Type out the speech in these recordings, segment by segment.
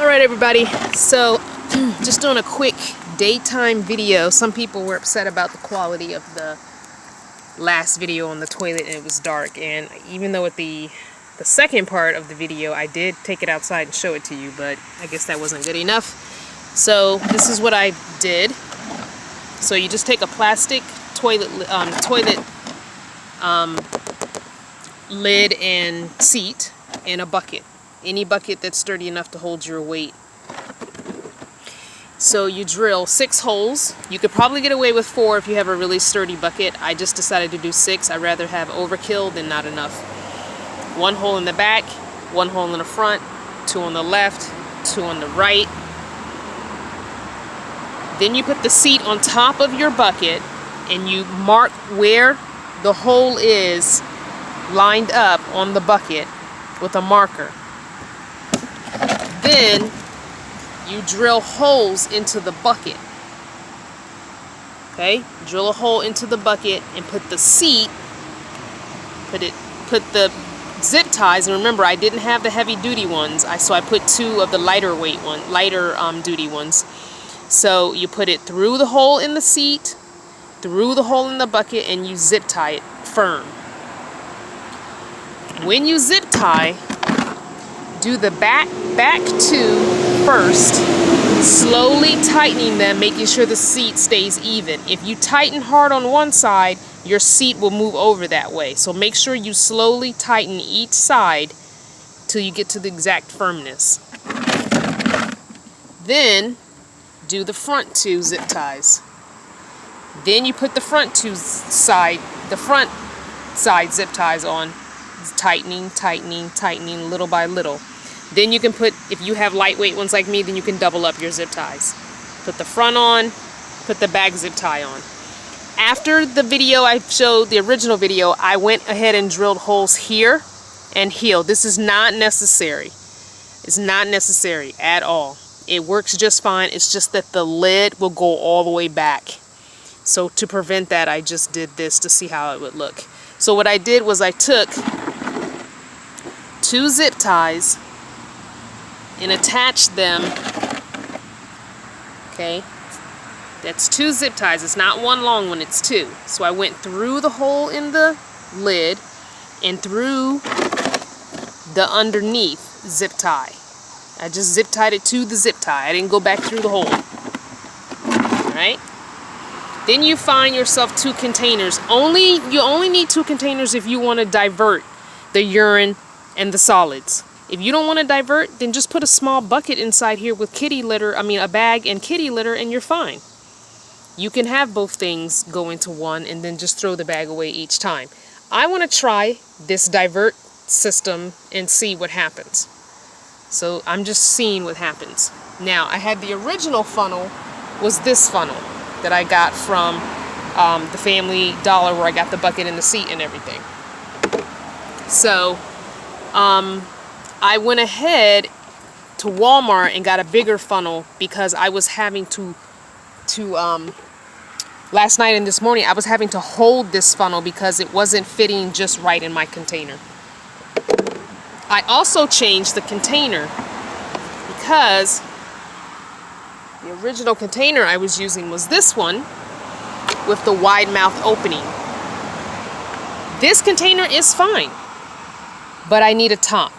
Alright everybody, so just doing a quick daytime video. Some people were upset about the quality of the last video on the toilet and it was dark, and even though at the second part of the video I did take it outside and show it to you, but I guess that wasn't good enough. So this is what I did. So you just take a plastic toilet lid and seat and a bucket. Any bucket that's sturdy enough to hold your weight. So you drill 6 holes. You could probably get away with 4 if you have a really sturdy bucket. I just decided to do 6. I'd rather have overkill than not enough. 1 hole in the back, 1 hole in the front, 2 on the left, 2 on the right. Then you put the seat on top of your bucket and you mark where the hole is lined up on the bucket with a marker. Then you drill holes into the bucket. Okay, drill a hole into the bucket and put the seat, put the zip ties, and remember I didn't have the heavy duty ones, so I put 2 of the lighter duty ones. So you put it through the hole in the seat, through the hole in the bucket, and you zip tie it firm. When you zip tie, do the back 2 first, slowly tightening them, making sure the seat stays even. If you tighten hard on one side, your seat will move over that way. So make sure you slowly tighten each side till you get to the exact firmness. Then do the front 2 zip ties. Then you put the front side zip ties on, tightening little by little. Then you can put, if you have lightweight ones like me, then you can double up your zip ties. Put the front on, put the back zip tie on. After the video I showed, the original video, I went ahead and drilled holes here and here. This is not necessary. It's not necessary at all. It works just fine. It's just that the lid will go all the way back. So to prevent that, I just did this to see how it would look. So what I did was I took 2 zip ties and attached them. Okay, that's 2 zip ties. It's not 1 long one, it's 2. So I went through the hole in the lid and through the underneath zip tie. I just zip tied it to the zip tie. I didn't go back through the hole. Alright? Then you find yourself 2 containers. You only need 2 containers if you want to divert the urine and the solids. If you don't want to divert, then just put a small bucket inside here with kitty litter, a bag and kitty litter, and you're fine. You can have both things go into one and then just throw the bag away each time. I want to try this divert system and see what happens. So I'm just seeing what happens. Now, I had the original funnel, was this funnel that I got from the Family Dollar, where I got the bucket and the seat and everything. So I went ahead to Walmart and got a bigger funnel because I was having to last night and this morning I was having to hold this funnel because it wasn't fitting just right in my container. I also changed the container because the original container I was using was this one with the wide mouth opening. This container is fine, but I need a top.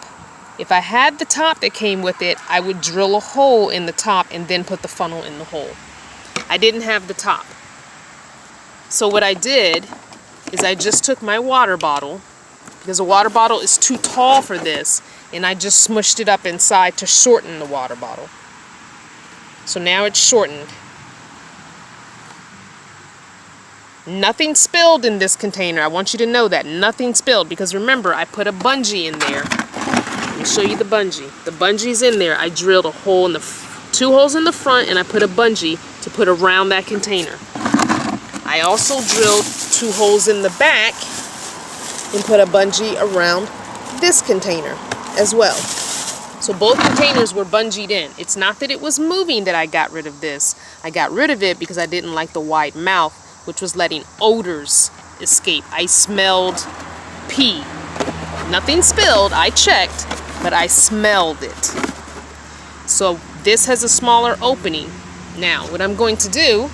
If I had the top that came with it, I would drill a hole in the top and then put the funnel in the hole. I didn't have the top. So what I did is I just took my water bottle, because a water bottle is too tall for this, and I just smushed it up inside to shorten the water bottle. So now it's shortened. Nothing spilled in this container. I want you to know that. Nothing spilled, because remember, I put a bungee in there. Let me show you the bungee. The bungee's in there. I drilled a hole in 2 holes in the front, and I put a bungee to put around that container. I also drilled 2 holes in the back and put a bungee around this container as well. So both containers were bungeed in. It's not that it was moving that I got rid of this. I got rid of it because I didn't like the wide mouth, which was letting odors escape. I smelled pee. Nothing spilled, I checked, but I smelled it. So this has a smaller opening. Now, what I'm going to do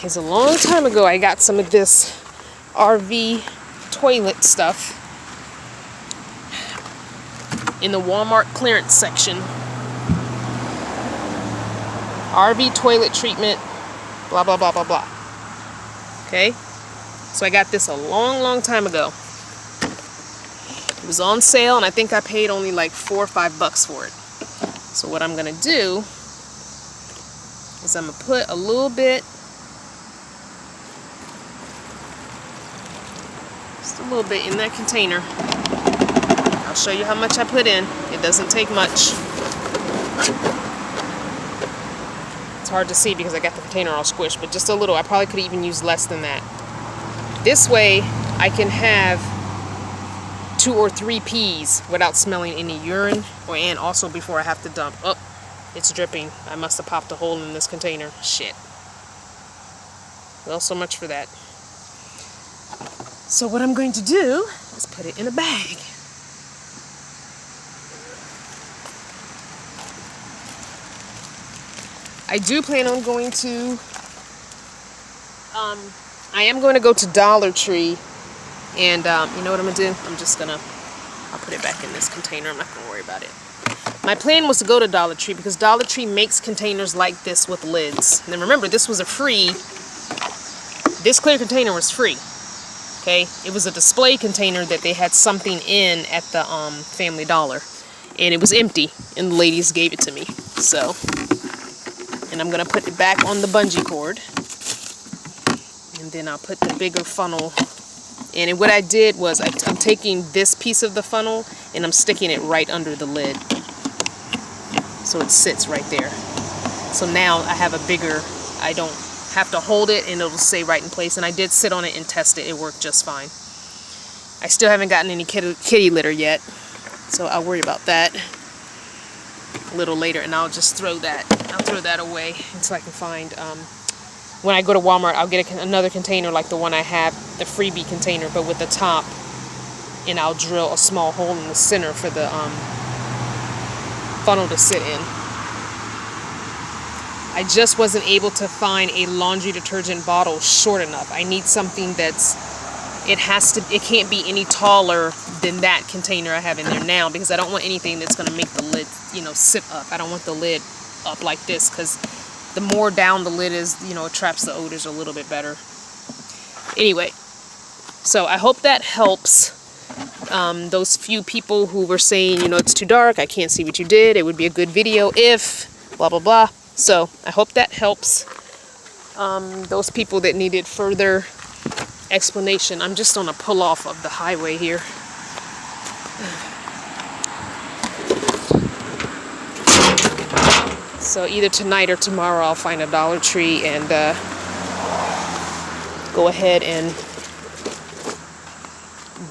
is, a long time ago I got some of this RV toilet stuff in the Walmart clearance section. RV toilet treatment, blah, blah, blah, blah, blah. Okay? So I got this a long time ago. It was on sale, and I think I paid only like $4 or $5 for it. So what I'm gonna do is I'm gonna put a little bit, just a little bit in that container. I'll show you how much I put in. It doesn't take much. It's hard to see because I got the container all squished, but just a little. I probably could even use less than that. This way I can have 2 or 3 peas without smelling any urine, and also before I have to dump. Oh, it's dripping. I must have popped a hole in this container. Shit. Well, so much for that. So what I'm going to do is put it in a bag. I do plan on going to, I am going to go to Dollar Tree, and you know what I'm going to do? I'll put it back in this container. I'm not going to worry about it. My plan was to go to Dollar Tree because Dollar Tree makes containers like this with lids. And then remember, this clear container was free. Okay? It was a display container that they had something in at the Family Dollar. And it was empty, and the ladies gave it to me. So, and I'm going to put it back on the bungee cord. And then I'll put the bigger funnel. And what I did was I'm taking this piece of the funnel and I'm sticking it right under the lid. So it sits right there. So now I have a bigger, I don't have to hold it and it'll stay right in place. And I did sit on it and test it. It worked just fine. I still haven't gotten any kitty litter yet. So I'll worry about that a little later, and I'll just throw that away until I can find, when I go to Walmart, I'll get another container like the one I have, the freebie container, but with the top, and I'll drill a small hole in the center for the funnel to sit in. I just wasn't able to find a laundry detergent bottle short enough. I need something it can't be any taller than that container I have in there now, because I don't want anything that's going to make the lid, sit up. I don't want the lid up like this, because the more down the lid is, it traps the odors a little bit better. Anyway, so I hope that helps those few people who were saying, it's too dark, I can't see what you did, it would be a good video if, blah, blah, blah. So I hope that helps those people that needed further explanation. I'm just on a pull off of the highway here. So either tonight or tomorrow I'll find a Dollar Tree and go ahead and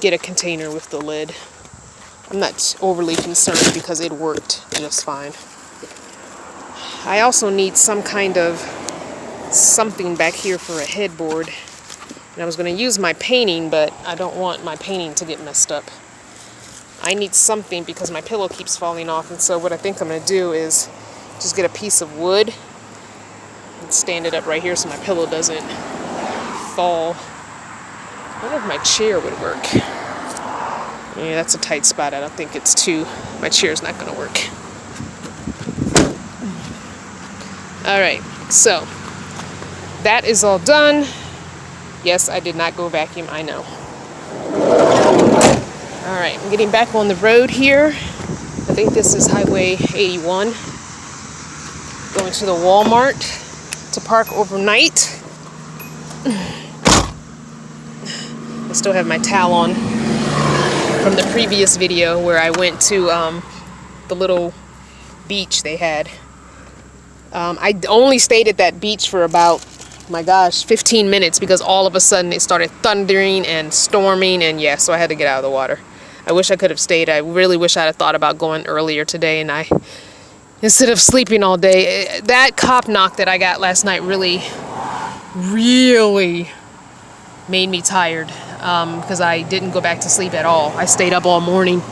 get a container with the lid. I'm not overly concerned because it worked just fine. I also need some kind of something back here for a headboard. And I was going to use my painting, but I don't want my painting to get messed up. I need something because my pillow keeps falling off, and so what I think I'm going to do is just get a piece of wood and stand it up right here so my pillow doesn't fall. I wonder if my chair would work. Yeah, that's a tight spot. I don't think it's too... My chair's not going to work. Alright, so that is all done. Yes, I did not go vacuum, I know. Alright, I'm getting back on the road here. I think this is Highway 81. Going to the Walmart to park overnight. I still have my towel on from the previous video where I went to the little beach they had. I only stayed at that beach for about, my gosh, 15 minutes because all of a sudden it started thundering and storming, and yeah, so I had to get out of the water. I wish I could have stayed. I really wish I'd have thought about going earlier today, and instead of sleeping all day. That cop knock that I got last night really made me tired. because I didn't go back to sleep at all. I stayed up all morning.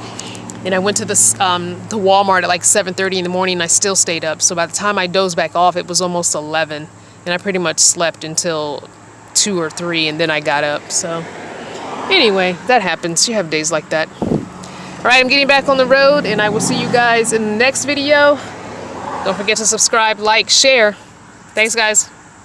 And I went to the Walmart at like 7:30 in the morning and I still stayed up. So by the time I dozed back off, it was almost 11. And I pretty much slept until 2 or 3 and then I got up. So anyway, that happens. You have days like that. All right, I'm getting back on the road and I will see you guys in the next video. Don't forget to subscribe, like, share. Thanks, guys.